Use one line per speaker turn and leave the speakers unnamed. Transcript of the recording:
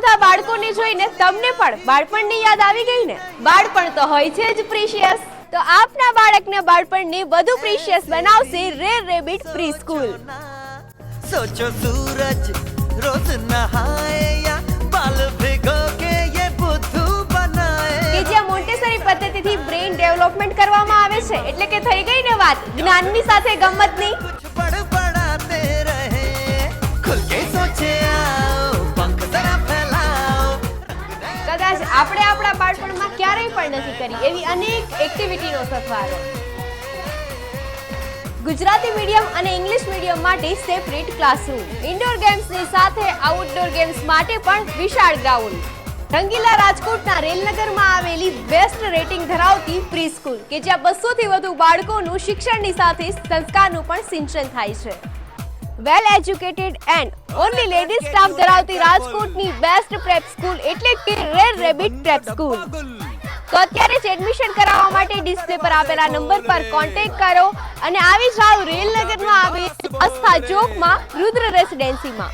બધા બાળકોને જોઈને તમને પણ બાળપણની યાદ આવી ગઈ ને? બાળપણ તો હોય છે જ પ્રીશિયસ, તો આપના બાળકને બાળપણને વધુ પ્રીશિયસ બનાવશે રેર રેબિટ પ્રી સ્કૂલ।
सोचो सूरज रोज नहाए या बाल भिगो के ये बुद्धू बनाए
કે જ્યાં મોન્ટેસરી પદ્ધતિથી બ્રેઇન ડેવલપમેન્ટ કરવામાં આવે છે, એટલે કે થઈ ગઈ ને વાત જ્ઞાનની સાથે ગમ્મતની।
कुछ बड़बड़ाते रहे खुल के सोचे आओ पंख जरा फैलाओ
કદાચ આપણે આપણા બાળપણમાં ક્યારેય પણ નથી કરી એવી અનેક એક્ટિવિટીનો સથવારો। ગુજરાતી મીડિયમ અને ઇંગ્લિશ મીડિયમ માટે સેપરેટ ક્લાસરૂમ, ઇન્ડોર ગેમ્સની સાથે આઉટડોર ગેમ્સ માટે પણ વિશાળ ગ્રાઉન્ડ, રંગીલા રાજકોટના રેલનગરમાં આવેલી બેસ્ટ રેટિંગ ધરાવતી પ્રી સ્કૂલ કે જ્યાં 200 થી વધુ બાળકોનું શિક્ષણની સાથે સંસ્કારનું પણ સિંચન થાય છે। Well educated and only ladies staff ધરાવતી રાજકોટની બેસ્ટ પ્રેપ સ્કૂલ એટલે કે રેર રેબિટ પ્રેપ સ્કૂલ। તો અત્યારે જ એડમિશન કરાવવા માટે ડિસ્પ્લે પર આપેલા નંબર પર કોન્ટેક્ટ કરો અને આવી જાઓ રેલનગરમાં આવેલ અસ્થા ચોકમાં રુદ્ર રેસિડેન્સીમાં।